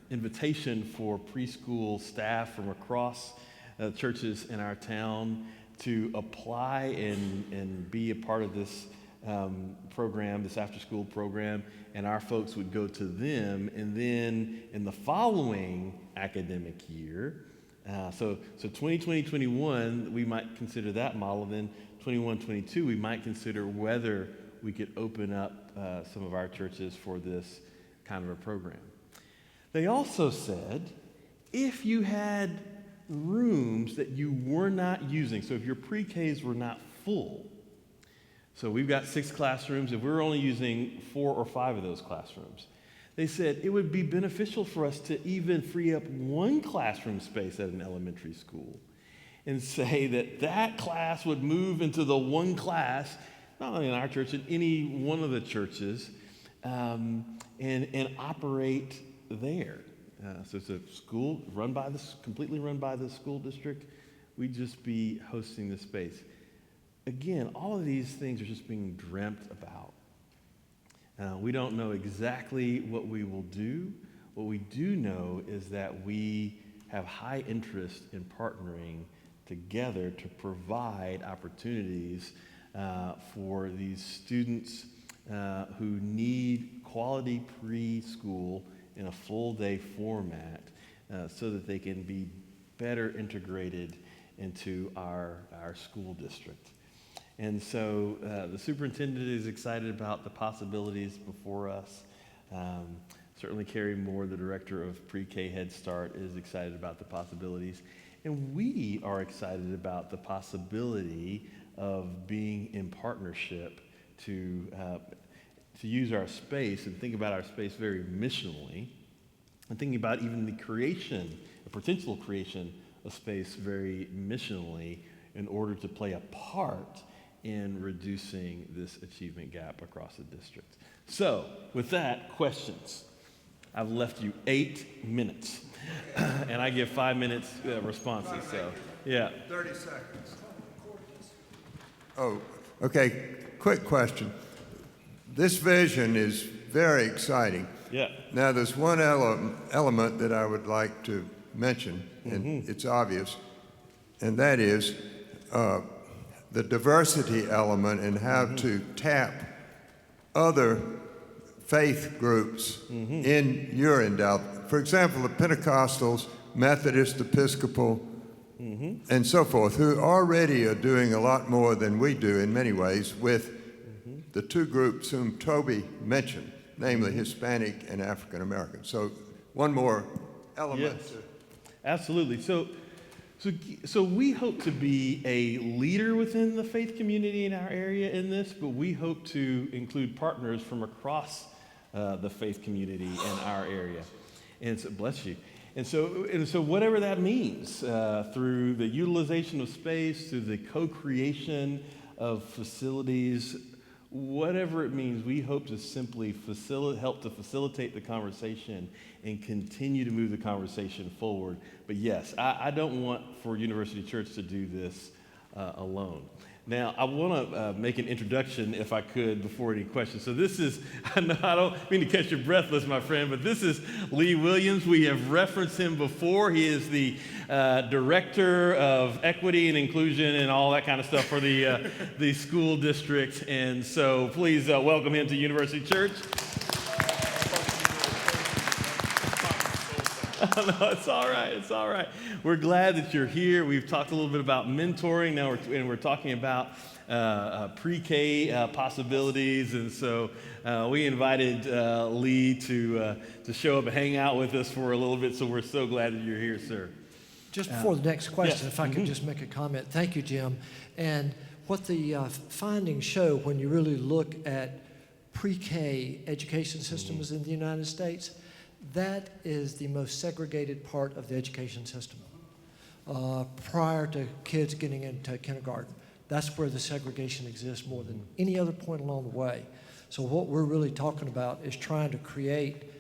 invitation for preschool staff from across churches in our town to apply and be a part of this program, this after-school program, and our folks would go to them, and then in the following academic year, so 2020-21, we might consider that model. Then 21-22, we might consider whether we could open up some of our churches for this kind of a program. They also said, if you had rooms that you were not using, so if your pre-Ks were not full, so we've got 6 classrooms, if we're only using 4 or 5 of those classrooms, they said it would be beneficial for us to even free up 1 classroom space at an elementary school and say that that class would move into the 1 class, not only in our church, in any one of the churches, and operate there. So it's a school completely run by the school district. We'd just be hosting the space. Again, all of these things are just being dreamt about. We don't know exactly what we will do. What we do know is that we have high interest in partnering together to provide opportunities for these students who need quality preschool in a full-day format so that they can be better integrated into our school district. And so the superintendent is excited about the possibilities before us. Certainly Carrie Moore, the director of Pre-K Head Start, is excited about the possibilities. And we are excited about the possibility of being in partnership to use our space and think about our space very missionally, and thinking about even the potential creation of space very missionally in order to play a part in reducing this achievement gap across the district. So, with that, questions. I've left you 8 minutes, and I give 5 minutes responses, so, yeah. 30 seconds. Oh, okay, quick question. This vision is very exciting. Yeah. Now, there's one element that I would like to mention, and it's obvious, and that is the diversity element and how to tap other faith groups in your endowment. For example, the Pentecostals, Methodist, Episcopal, and so forth, who already are doing a lot more than we do in many ways with the 2 groups whom Toby mentioned, namely Hispanic and African American. So one more element. Yes. Absolutely. So we hope to be a leader within the faith community in our area in this, but we hope to include partners from across the faith community in our area. And so, bless you. And so whatever that means, through the utilization of space, through the co-creation of facilities, whatever it means, we hope to simply help to facilitate the conversation and continue to move the conversation forward. But yes, I don't want for University Church to do this alone. Now, I want to make an introduction, if I could, before any questions. So this is, I don't mean to catch your breathless, my friend, but this is Lee Williams. We have referenced him before. He is the Director of Equity and Inclusion and all that kind of stuff for the school district. And so please welcome him to University Church. No, it's all right. It's all right. We're glad that you're here. We've talked a little bit about mentoring. Now we're talking about pre-K possibilities. And so we invited Lee to show up and hang out with us for a little bit. So we're so glad that you're here, sir. Just before the next question, yes. if I could just make a comment. Thank you, Jim. And what the findings show when you really look at pre-K education systems in the United States, that is the most segregated part of the education system. Prior to kids getting into kindergarten, that's where the segregation exists more than any other point along the way. So what we're really talking about is trying to create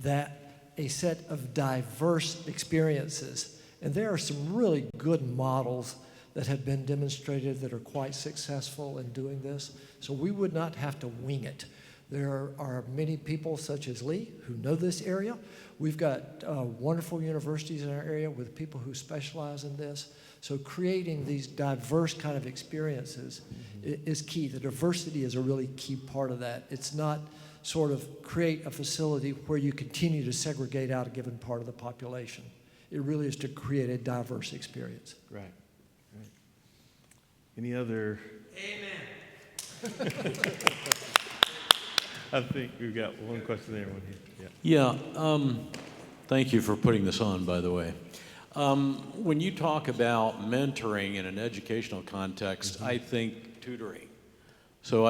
a set of diverse experiences. And there are some really good models that have been demonstrated that are quite successful in doing this. So we would not have to wing it. There are many people such as Lee who know this area. We've got wonderful universities in our area with people who specialize in this. So creating these diverse kind of experiences is key. The diversity is a really key part of that. It's not sort of create a facility where you continue to segregate out a given part of the population. It really is to create a diverse experience. Right. Any other? Amen. I think we've got one question there, one here. Yeah, thank you for putting this on, by the way. When you talk about mentoring in an educational context, I think tutoring. So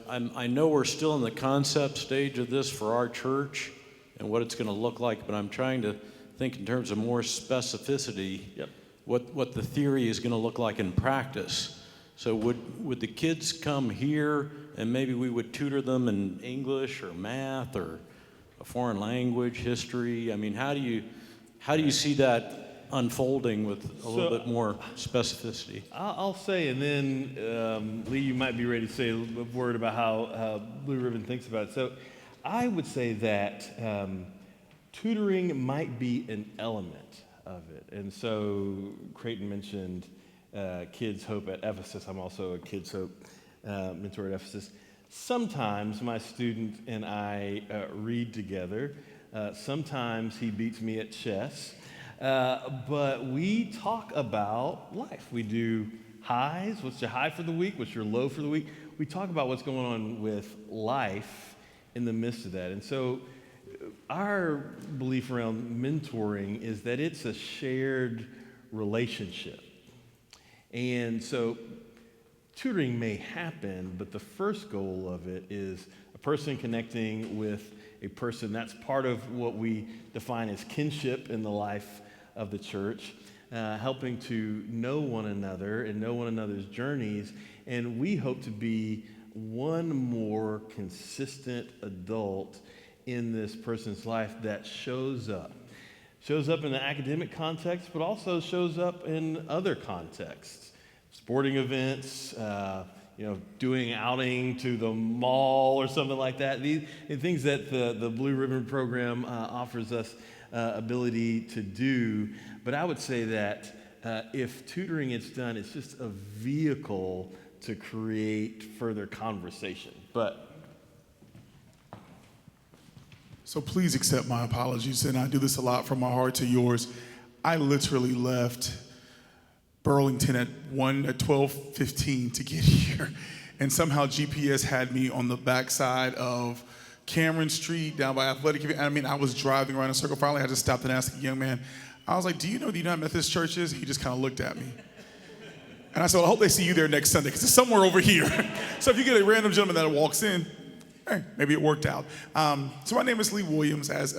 I know we're still in the concept stage of this for our church and what it's going to look like, but I'm trying to think in terms of more specificity, what the theory is going to look like in practice. So would the kids come here and maybe we would tutor them in English or math or a foreign language, history? I mean, how do you see that unfolding with a little bit more specificity? I'll say, and then Lee, you might be ready to say a word about how Blue Ribbon thinks about it. So I would say that tutoring might be an element of it. And so Creighton mentioned Kids Hope at Ephesus. I'm also a Kids Hope mentor at Ephesus. Sometimes my student and I read together. Sometimes he beats me at chess. But we talk about life. We do highs. What's your high for the week? What's your low for the week? We talk about what's going on with life in the midst of that. And so our belief around mentoring is that it's a shared relationship. And so tutoring may happen, but the first goal of it is a person connecting with a person. That's part of what we define as kinship in the life of the church, helping to know one another and know one another's journeys. And we hope to be one more consistent adult in this person's life that shows up in the academic context, but also shows up in other contexts, sporting events, doing outing to the mall or something like that. These things that the Blue Ribbon program offers us ability to do. But I would say that if tutoring is done, it's just a vehicle to create further conversation. So please accept my apologies, and I do this a lot from my heart to yours. I literally left Burlington at 12:15 to get here, and somehow GPS had me on the backside of Cameron Street down by Athletic. I mean, I was driving around in a circle. Finally, I just stopped and asked a young man, I was like, do you know the United Methodist Church is? He just kind of looked at me. And I said, well, I hope they see you there next Sunday, because it's somewhere over here. So if you get a random gentleman that walks in, hey, maybe it worked out. So my name is Lee Williams, as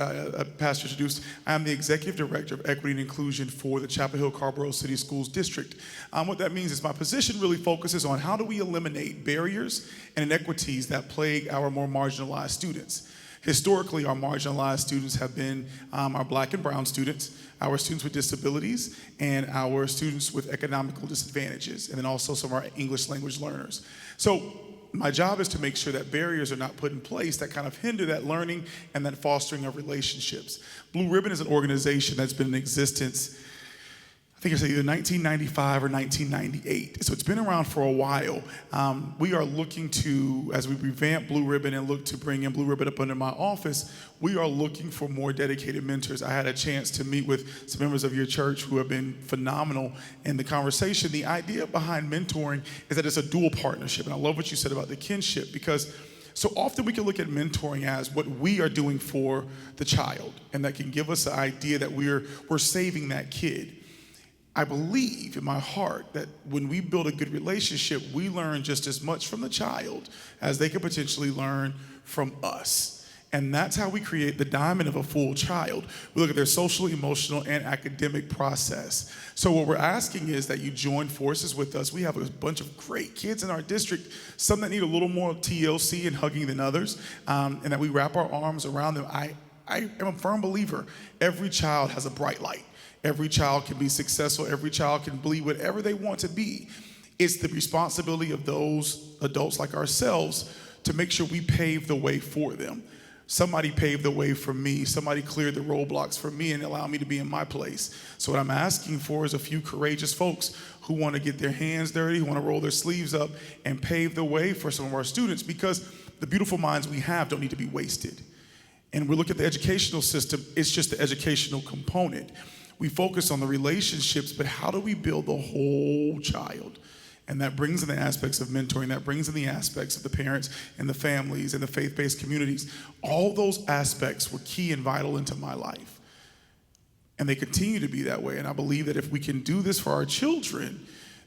Pastor introduced. I am the Executive Director of Equity and Inclusion for the Chapel Hill Carrboro City Schools District. What that means is my position really focuses on how do we eliminate barriers and inequities that plague our more marginalized students. Historically, our marginalized students have been our black and brown students, our students with disabilities, and our students with economical disadvantages, and then also some of our English language learners. So my job is to make sure that barriers are not put in place that kind of hinder that learning and that fostering of relationships. Blue Ribbon is an organization that's been in existence, I think it's either 1995 or 1998. So it's been around for a while. We are looking to, as we revamp Blue Ribbon and look to bring in Blue Ribbon up under my office, we are looking for more dedicated mentors. I had a chance to meet with some members of your church who have been phenomenal in the conversation. The idea behind mentoring is that it's a dual partnership. And I love what you said about the kinship, because so often we can look at mentoring as what we are doing for the child, and that can give us the idea that we're saving that kid. I believe in my heart that when we build a good relationship, we learn just as much from the child as they could potentially learn from us. And that's how we create the diamond of a full child. We look at their social, emotional, and academic process. So what we're asking is that you join forces with us. We have a bunch of great kids in our district, some that need a little more TLC and hugging than others, and that we wrap our arms around them. I am a firm believer, every child has a bright light. Every child can be successful. Every child can be whatever they want to be. It's the responsibility of those adults like ourselves to make sure we pave the way for them. Somebody paved the way for me. Somebody cleared the roadblocks for me and allowed me to be in my place. So what I'm asking for is a few courageous folks who want to get their hands dirty, who want to roll their sleeves up and pave the way for some of our students, because the beautiful minds we have don't need to be wasted. And we look at the educational system, it's just the educational component. We focus on the relationships, but how do we build the whole child? And that brings in the aspects of mentoring, that brings in the aspects of the parents and the families and the faith-based communities. All those aspects were key and vital into my life. And they continue to be that way. And I believe that if we can do this for our children,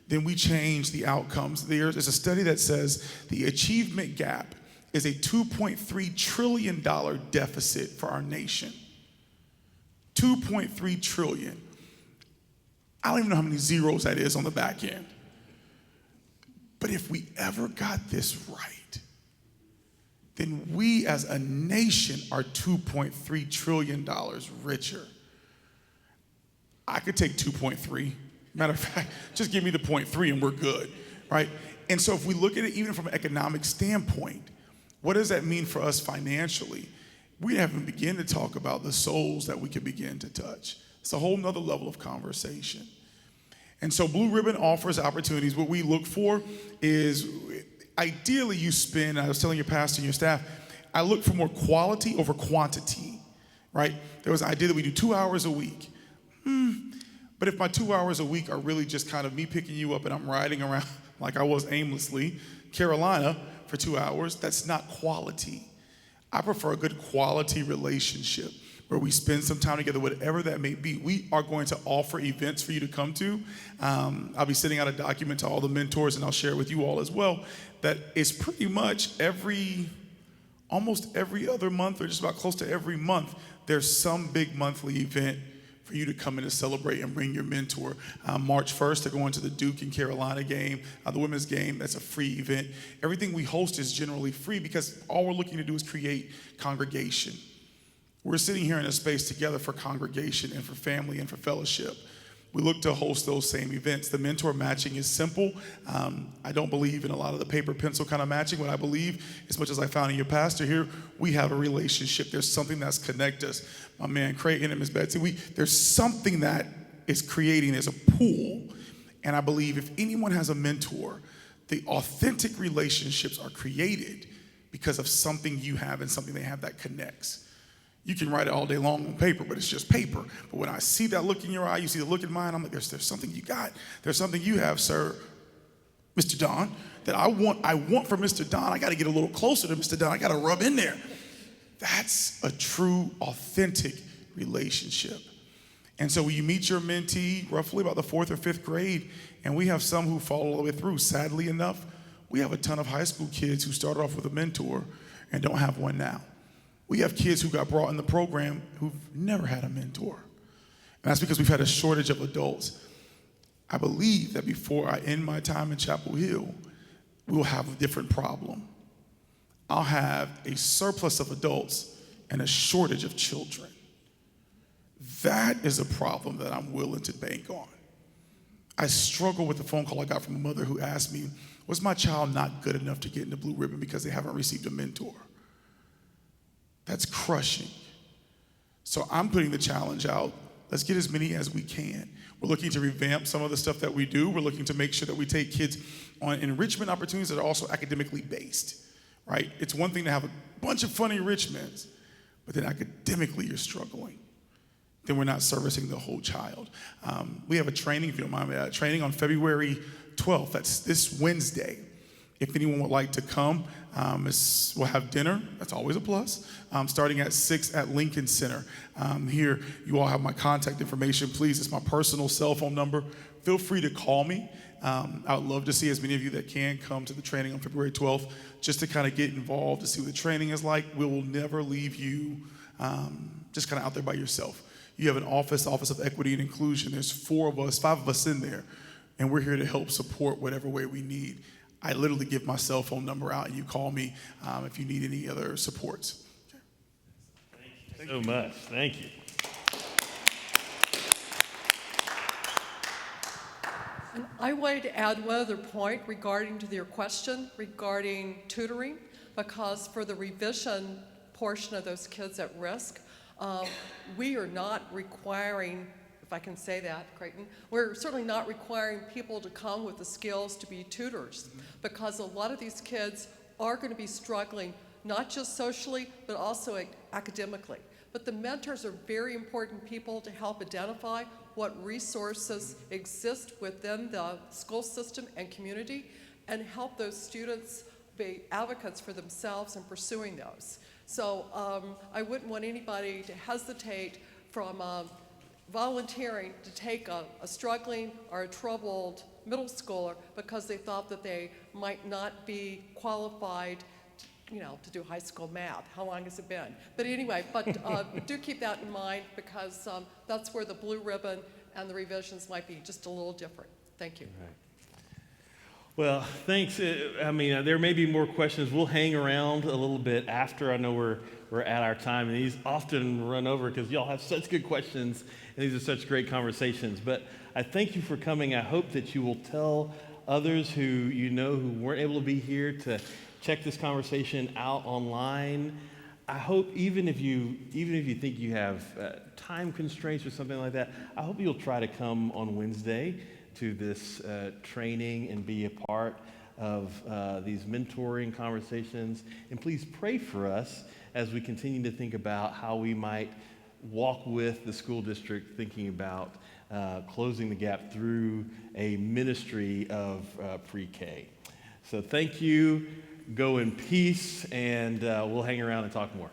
then we change the outcomes. There's a study that says the achievement gap is a $2.3 trillion deficit for our nation. 2.3 trillion. I don't even know how many zeros that is on the back end. But if we ever got this right, then we as a nation are $2.3 trillion richer. I could take 2.3. Matter of fact, just give me the 0.3 and we're good, right? And so if we look at it even from an economic standpoint, what does that mean for us financially? We haven't begun to talk about the souls that we can begin to touch. It's a whole nother level of conversation. And so Blue Ribbon offers opportunities. What we look for is ideally you spend, I was telling your pastor and your staff, I look for more quality over quantity, right? There was an idea that we do 2 hours a week. But if my 2 hours a week are really just kind of me picking you up and I'm riding around like I was aimlessly, Carolina for 2 hours, that's not quality. I prefer a good quality relationship where we spend some time together, whatever that may be. We are going to offer events for you to come to. I'll be sending out a document to all the mentors, and I'll share it with you all as well, that is pretty much almost every other month, or just about close to every month, there's some big monthly event for you to come in and celebrate and bring your mentor. March 1st, they're going to the Duke and Carolina game, the women's game. That's a free event. Everything we host is generally free because all we're looking to do is create congregation. We're sitting here in a space together for congregation and for family and for fellowship. We look to host those same events. The mentor matching is simple. I don't believe in a lot of the paper pencil kind of matching. What I believe, as much as I found in your pastor here, we have a relationship. There's something that's connected us. My man Craig and Miss Betsy, there's something that is creating, there's a pool. And I believe if anyone has a mentor, the authentic relationships are created because of something you have and something they have that connects. You can write it all day long on paper, but it's just paper. But when I see that look in your eye, you see the look in mine, I'm like, there's something you got. There's something you have, sir, Mr. Don, that I want from Mr. Don. I got to get a little closer to Mr. Don. I got to rub in there. That's a true, authentic relationship. And so when you meet your mentee, roughly about the 4th or 5th grade, and we have some who follow all the way through. Sadly enough, we have a ton of high school kids who started off with a mentor and don't have one now. We have kids who got brought in the program who've never had a mentor. And that's because we've had a shortage of adults. I believe that before I end my time in Chapel Hill, we'll have a different problem. I'll have a surplus of adults and a shortage of children. That is a problem that I'm willing to bank on. I struggle with the phone call I got from a mother who asked me, was my child not good enough to get into Blue Ribbon because they haven't received a mentor? That's crushing. So I'm putting the challenge out. Let's get as many as we can. We're looking to revamp some of the stuff that we do. We're looking to make sure that we take kids on enrichment opportunities that are also academically based, right? It's one thing to have a bunch of fun enrichments, but then academically you're struggling. Then we're not servicing the whole child. We have a training, if you don't mind me, training on February 12th. That's this Wednesday. If anyone would like to come, we'll have dinner. That's always a plus. Starting at 6 at Lincoln Center. Here, you all have my contact information. Please, it's my personal cell phone number. Feel free to call me. I would love to see as many of you that can come to the training on February 12th just to kind of get involved, to see what the training is like. We will never leave you just kind of out there by yourself. You have an Office of Equity and Inclusion. There's 5 of us in there, and we're here to help support whatever way we need. I literally give my cell phone number out, and you call me if you need any other supports. Okay. Thank you so much. Thank you. And I wanted to add one other point regarding to your question regarding tutoring. because for the revision portion of those kids at risk, we are not requiring, if I can say that, Creighton, we're certainly not requiring people to come with the skills to be tutors, because a lot of these kids are going to be struggling, not just socially, but also academically. But the mentors are very important people to help identify what resources exist within the school system and community, and help those students be advocates for themselves in pursuing those. So I wouldn't want anybody to hesitate from volunteering to take a struggling or a troubled middle schooler because they thought that they might not be qualified to do high school math. How long has it been? But anyway, do keep that in mind, because that's where the blue ribbon and the revisions might be just a little different. Thank you. Right. Well, thanks. There may be more questions. We'll hang around a little bit after. I know we're at our time, and these often run over because y'all have such good questions, and these are such great conversations. But I thank you for coming. I hope that you will tell others who who weren't able to be here to check this conversation out online. I hope even if you think you have time constraints or something like that, I hope you'll try to come on Wednesday to this training and be a part of these mentoring conversations. And please pray for us as we continue to think about how we might walk with the school district, thinking about closing the gap through a ministry of pre-K. So thank you. Go in peace, and we'll hang around and talk more.